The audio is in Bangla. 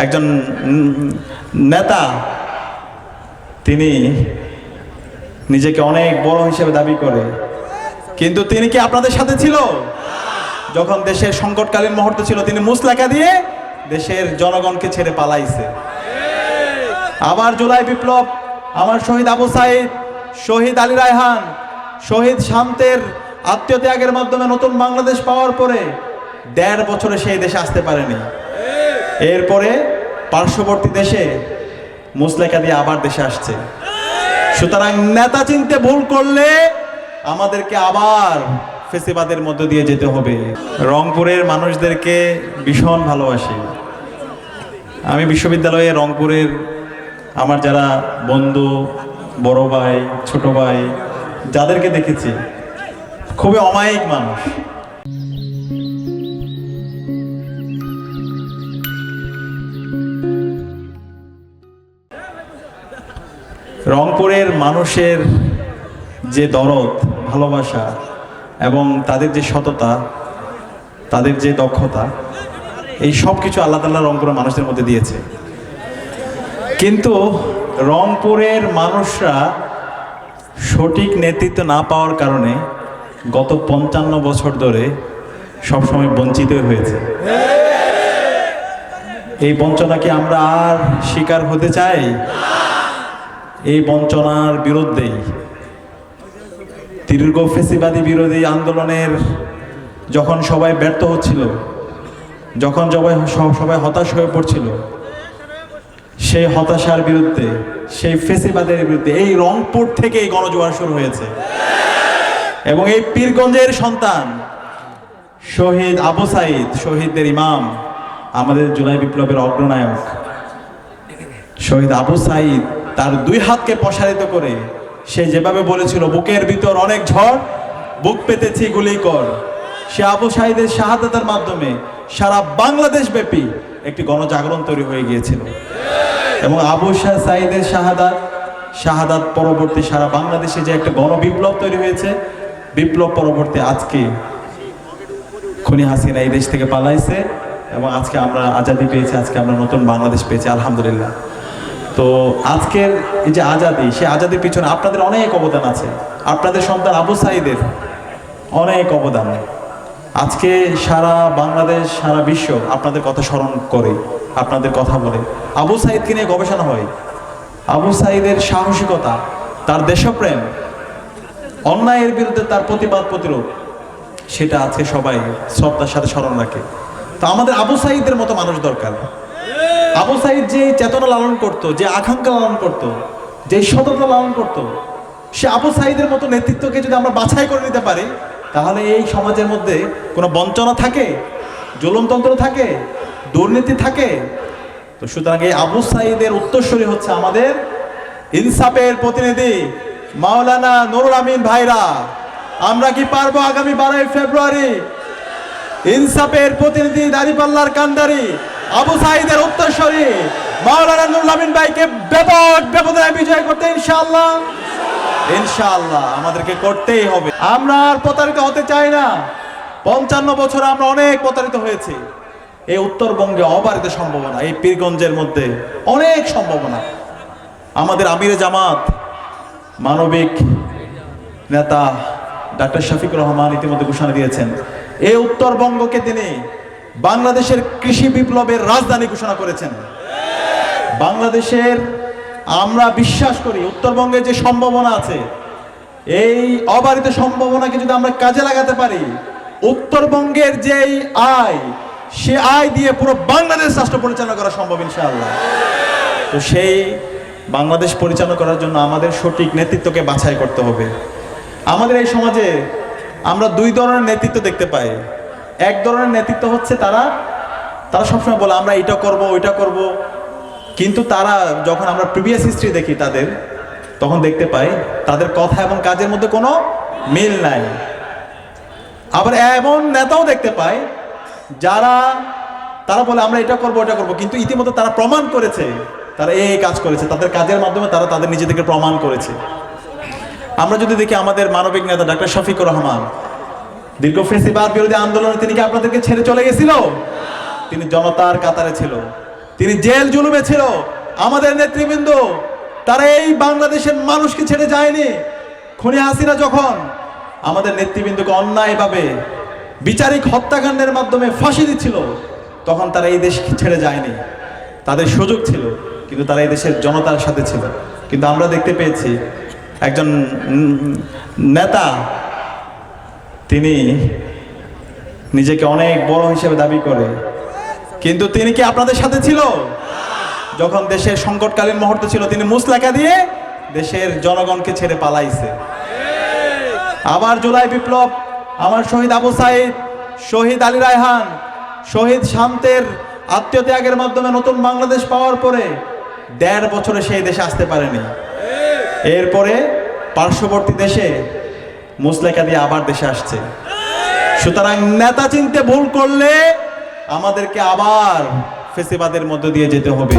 একজন নেতা, তিনি নিজেকে অনেক বড় হিসেবে দাবি করে, কিন্তু তিনি কি আপনাদের সাথে ছিল? যখন দেশের সংকটকালীন মুহূর্ত ছিল তিনি মুসলেকা দিয়ে দেশের জনগণকে ছেড়ে পালাইছে। আবার জুলাই বিপ্লব, আমার শহীদ আবু সাইদ, শহীদ আলী রায়হান, শহীদ শান্তের আত্মত্যাগের মাধ্যমে নতুন বাংলাদেশ পাওয়ার পরে ১.৫ বছরে সেই দেশে আসতে পারেনি। এরপরে পার্শ্ববর্তী দেশে মুসলেকা দিয়ে আবার দেশে আসছে। সুতরাং নেতা চিনতে ভুল করলে আমাদেরকে আবার ফেসিবাদের মধ্য দিয়ে যেতে হবে। রংপুরের মানুষদেরকে ভীষণ ভালোবাসি আমি। বিশ্ববিদ্যালয়ে রংপুরের আমার যারা বন্ধু, বড় ভাই, ছোট ভাই, যাদেরকে দেখেছি, খুবই অমায়িক মানুষ। রংপুরের মানুষের যে দরদ, ভালোবাসা এবং তাদের যে সততা, তাদের যে দক্ষতা, এই সব কিছু আল্লাহ তাআলা রংপুরের মানুষদের মধ্যে দিয়েছে। কিন্তু রংপুরের মানুষরা সঠিক নেতৃত্ব না পাওয়ার কারণে গত ৫৫ বছর ধরে সবসময় বঞ্চিত হয়েছে। এই বঞ্চনা কি আমরা আর শিকার হতে চাই? এই বঞ্চনার বিরুদ্ধেই দীর্ঘ ফেসিবাদী বিরোধী আন্দোলনের যখন সবাই ব্যর্থ হচ্ছিল, যখন সবাই হতাশ হয়ে পড়ছিল, সেই হতাশার বিরুদ্ধে, সেই ফেসিবাদের বিরুদ্ধে এই রংপুর থেকে এই গণজোয়ার শুরু হয়েছে। এবং এই পীরগঞ্জের সন্তান শহীদ আবু সাইদ, শহীদদের ইমাম, আমাদের জুলাই বিপ্লবের অগ্রনায়ক শহীদ আবু সাইদ, তার ২ হাতকে প্রসারিত করে সে যেভাবে বলেছিল, বুকের ভিতর অনেক ঝড়, বুক পেতেছি গুলি কর, সে আবু সাইদের শাহাদাতের মাধ্যমে সারা বাংলাদেশ ব্যাপী একটি গণজাগরণ তৈরি হয়ে গিয়েছিল। এবং আবু সাইদের শাহাদাত পরবর্তী সারা বাংলাদেশে যে একটা গণবিপ্লব তৈরি হয়েছে, বিপ্লব পরবর্তী আজকে খুনি হাসিনা এই দেশ থেকে পালাইছে এবং আজকে আমরা আজাদি পেয়েছি, আজকে আমরা নতুন বাংলাদেশ পেয়েছি, আলহামদুলিল্লাহ। তো আজকের এই যে আজাদি, সেই আজাদির পিছনে আপনাদের অনেক অবদান আছে, আপনাদের সন্তান আবু সাইদের অনেক অবদান। আজকে সারা বাংলাদেশ, সারা বিশ্ব আপনাদের কথা স্মরণ করে, আপনাদের কথা বলে। আবু সাইদকে নিয়ে গবেষণা হয়। আবু সাইদের সাহসিকতা, তার দেশপ্রেম, অন্যায়ের বিরুদ্ধে তার প্রতিবাদ প্রতিরোধ, সেটা আজকে সবাই শ্রদ্ধার সাথে স্মরণ রাখে। তো আমাদের আবু সাইদের মতো মানুষ দরকার। আবু সাইদ যে চেতনা লালন করত, যে আকাঙ্ক্ষা লালন করত, যে সততা লালন করত, সে আবু সাইদের মতো নেতৃত্বকে যদি আমরা বাছাই করে নিতে পারি, তাহলে এই সমাজের মধ্যে কোনো বঞ্চনা থাকে, জুলুমতন্ত্র থাকে, দুর্নীতি থাকে। তো সুতরাং এই আবু সাইদের উত্তরসূরি হচ্ছে আমাদের ইনসাফের প্রতিনিধি মাওলানা নুরুল আমিন ভাইরা। আমরা কি পারবো আগামী 12ই ফেব্রুয়ারি ইনসাফের প্রতিনিধি দাঁড়িপাল্লার কান্ডারি আবু সাইদের উত্তরসূরি মাওলানা নুরুল আমিন ভাইকে ব্যবধানে বিজয় করতে? ইনশাআল্লাহ, ইনশাআল্লাহ আমাদেরকে করতেই হবে। আমরা আর প্রতারিত হতে চাই না। ৫৫ বছর আমরা অনেক প্রতারিত হয়েছি। এই উত্তরবঙ্গে অবারিত সম্ভাবনা, এই পীরগঞ্জের মধ্যে অনেক সম্ভাবনা। আমাদের আমিরে জামাত, মানবিক নেতা ডাক্তার শফিকুর রহমান ইতিমধ্যে ঘোষণা দিয়েছেন, এই উত্তরবঙ্গকে তিনি বাংলাদেশের কৃষি বিপ্লবের রাজধানী ঘোষণা করেছেন। বাংলাদেশের, আমরা বিশ্বাস করি উত্তরবঙ্গের যে সম্ভাবনা আছে, এই অবারিত সম্ভাবনাকে যদি আমরা কাজে লাগাতে পারি, উত্তরবঙ্গের যেই আয়, সে আয় দিয়ে পুরো বাংলাদেশ রাষ্ট্র পরিচালনা করা সম্ভব ইনশাআল্লাহ। তো সেই বাংলাদেশ পরিচালনা করার জন্য আমাদের সঠিক নেতৃত্বকে বাছাই করতে হবে। আমাদের এই সমাজে আমরা 2 ধরনের নেতৃত্ব দেখতে পাই। এক ধরনের নেতৃত্ব হচ্ছে তারা সবসময় বলে আমরা এটা করব, ওইটা করব, কিন্তু তারা যখন আমরা প্রিভিয়াস হিস্ট্রি দেখি তাদের, তখন দেখতে পাই তাদের কথা এবং কাজের মধ্যে কোনো মিল নাই। আবার এমন নেতাও দেখতে পাই তারা বলে আমরা এটা করব, ওটা করব, কিন্তু ইতিমধ্যে তারা প্রমাণ করেছে তারা এই কাজ করেছে, তাদের কাজের মাধ্যমে তারা তাদের নিজেদেরকে প্রমাণ করেছে। আমরা যদি দেখি আমাদের মানবিক নেতা ডাক্তার শফিকুর রহমান, দীর্ঘ ফেসিবাদ বিরোধী আন্দোলনে তিনি কি আপনাদেরকে ছেড়ে চলে গেছিল? তিনি জনতার কাতারে ছিল, তিনি জেল জুলুমে ছিল। আমাদের নেতৃবৃন্দ তারা এই বাংলাদেশের মানুষকে ছেড়ে যায়নি। খুনি হাসিনা যখন আমাদের নেতৃবৃন্দকে অন্যায়ভাবে বিচারিক হত্যাকাণ্ডের মাধ্যমে ফাঁসি দিচ্ছিল, তখন তারা এই দেশ ছেড়ে যায়নি। তাদের সুযোগ ছিল, কিন্তু তারা এই দেশের জনতার সাথে ছিল। কিন্তু আমরা দেখতে পেয়েছি একজন নেতা, তিনি নিজেকে অনেক বড় হিসেবে দাবি করে, কিন্তু তিনি কি আপনাদের সাথে ছিল? যখন দেশের সংকটকালীন মুহূর্ত ছিল, তিনি মুসলেকা দিয়ে দেশের জনগণকে ছেড়ে পালাইছে। আবার জুলাই বিপ্লব, আমার শহীদ আবু সাইদ, শহীদ আলী রায়হান, শহীদ শান্তের আত্মত্যাগের মাধ্যমে নতুন বাংলাদেশ পাওয়ার পরে ১.৫ বছরে সেই দেশে আসতে পারেনি। এরপরে পার্শ্ববর্তী দেশে মুসলেকা দিয়ে আবার দেশে আসছে। সুতরাং নেতা চিনতে ভুল করলে আমাদেরকে আবার ফেসিবাদের মধ্য দিয়ে যেতে হবে।